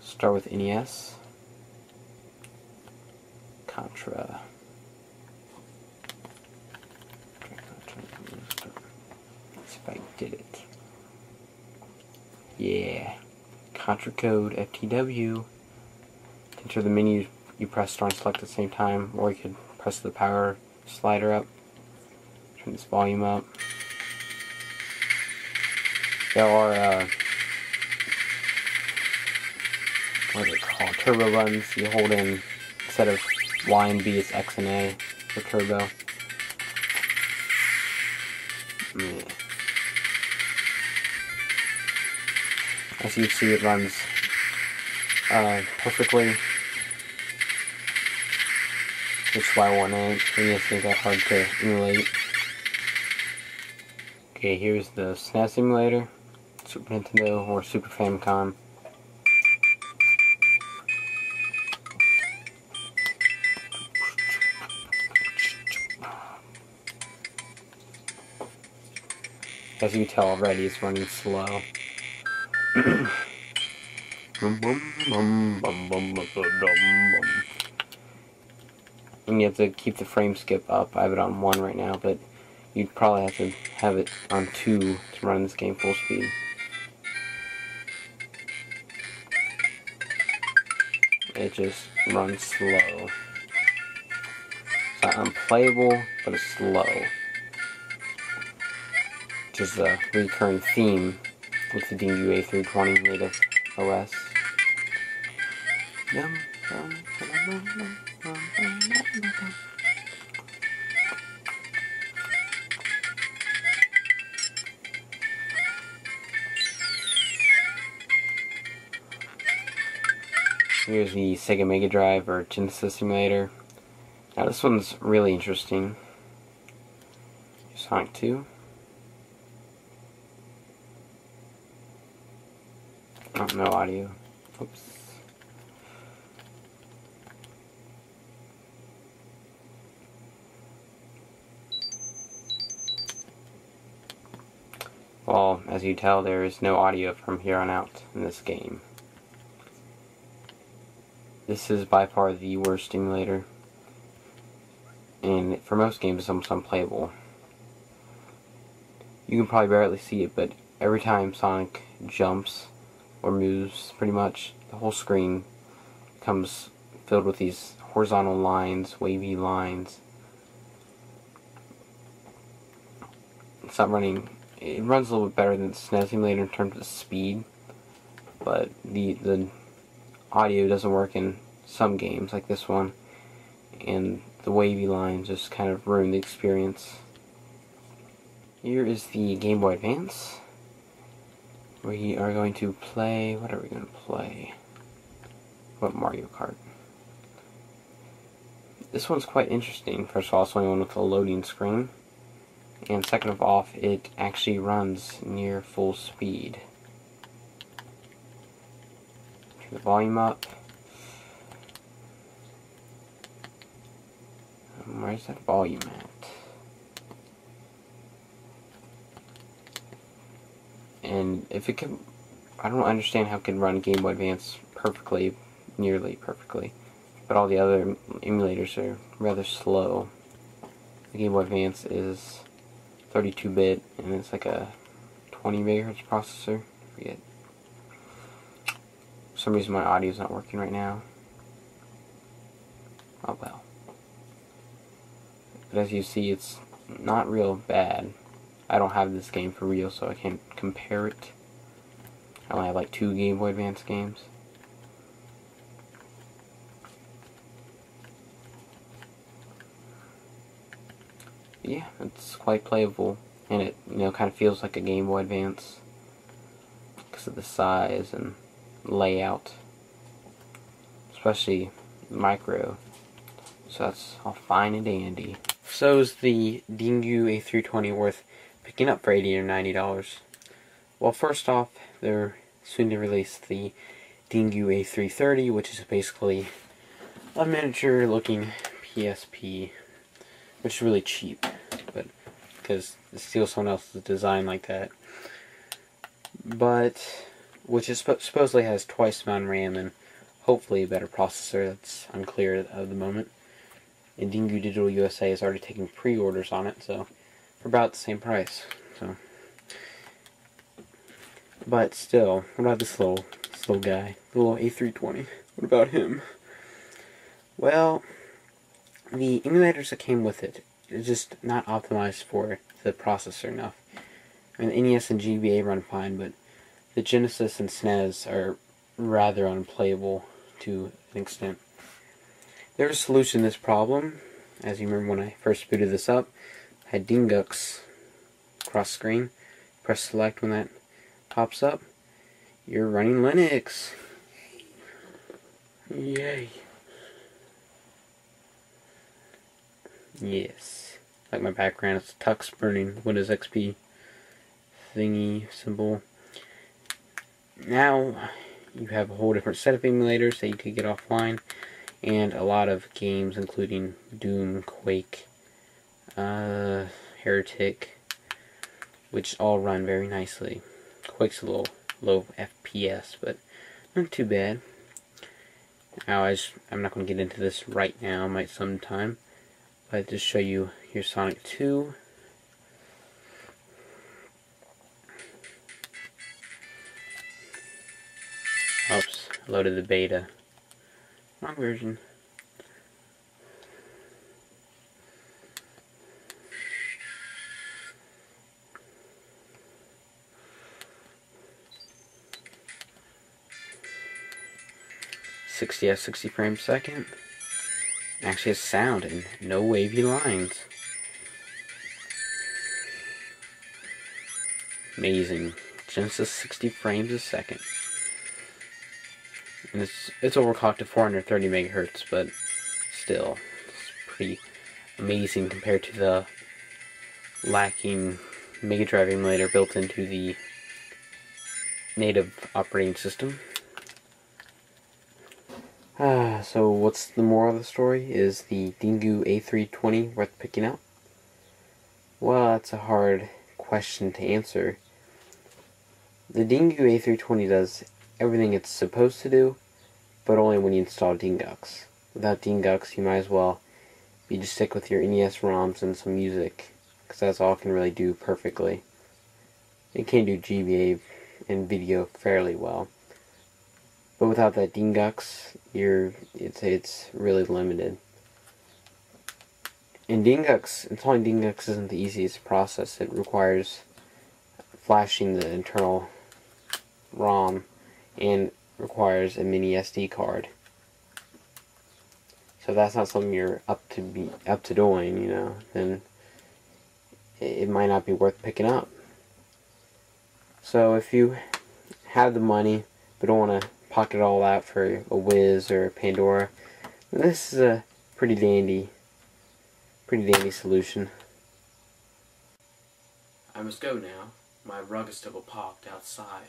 Start with NES. Contra. Let's see if I did it. Yeah. Contra code FTW. Enter the menu. You press start and select at the same time, or you could press the power slider up. Turn this volume up. There are what is it called? Turbo buttons. You hold in, instead of Y and B, it's X and A for turbo. Yeah. As you see, it runs perfectly. Which is why I want it. Maybe it's not that hard to emulate. Okay, here's the SNES emulator, Super Nintendo or Super Famicom. As you can tell already, it's running slow. And you have to keep the frame skip up. I have it on 1 right now, but you'd probably have to have it on 2 to run this game full speed. It just runs slow. It's not unplayable, but it's slow. Which is a recurring theme with the Dingoo a320 native OS. Here's the Sega Mega Drive or Genesis simulator. Now this one's really interesting. Sonic 2. Oh, no audio. Oops. Well, as you tell, there is no audio from here on out in this game. This is by far the worst emulator, and for most games it's almost unplayable. You can probably barely see it, but every time Sonic jumps or moves, pretty much, the whole screen becomes filled with these horizontal lines, wavy lines. It's not running. It runs a little bit better than the SNES emulator in terms of speed, but the audio doesn't work in some games like this one, and the wavy lines just kind of ruin the experience. Here is the Game Boy Advance. We are going to play, what are we going to play? What, Mario Kart? This one's quite interesting. First of all, it's the only one with a loading screen. And second of all, it actually runs near full speed. Turn the volume up. Where's that volume at? And if it can, I don't understand how it can run Game Boy Advance perfectly, nearly perfectly, but all the other emulators are rather slow. The Game Boy Advance is 32-bit, and it's like a 20 MHz processor. I forget. For some reason my audio's not working right now. Oh well. But as you see, it's not real bad. I don't have this game for real, so I can't compare it. I only have like 2 Game Boy Advance games. Yeah, it's quite playable, and it, kind of feels like a Game Boy Advance because of the size and layout, especially micro. So that's all fine and dandy. So is the Dingoo a320 worth picking up for $80 or $90? Well, first off, they're soon to release the Dingoo a330, which is basically a miniature looking PSP, which is really cheap, but because to steal someone else's design like that. But which is supposedly has twice the amount of RAM and hopefully a better processor. That's unclear at the moment. And Dingoo Digital USA is already taking pre-orders on it, so for about the same price. So, but still, what about this little guy, the little A320? What about him? Well, the emulators that came with it is just not optimized for the processor enough. I mean, the NES and GBA run fine, but the Genesis and SNES are rather unplayable to an extent. There's a solution to this problem. As you remember when I first booted this up, I had Dingux cross screen. Press select when that pops up. You're running Linux. Yay. Yes. Like my background, it's Tux burning Windows XP thingy symbol. Now you have a whole different set of emulators that you could get offline, and a lot of games including Doom, Quake, Heretic, which all run very nicely. Quake's a little low FPS, but not too bad. Now I'm not going to get into this right now, I might sometime, but I'll just show you your Sonic 2. Oops, loaded the beta. Wrong version. At 60 frames a second. Actually has sound and no wavy lines. Amazing. Genesis 60 frames a second. And it's overclocked to 430 megahertz, but still, it's pretty amazing compared to the lacking Mega Drive emulator built into the native operating system. So what's the moral of the story? Is the Dingoo A320 worth picking up? Well, that's a hard question to answer. The Dingoo A320 does everything it's supposed to do, but only when you install Dingux. Without Dingux, you might as well just stick with your NES ROMs and some music, because that's all it can really do perfectly. It can do GBA and video fairly well, but without that Dingux, it's really limited. And installing Dingux isn't the easiest process. It requires flashing the internal ROM and requires a mini SD card. So if that's not something you're up to doing, you know, then it might not be worth picking up. So if you have the money but don't want to pocket it all out for a Wiz or a Pandora, this is a pretty dandy solution. I must go now. My rug is still parked outside.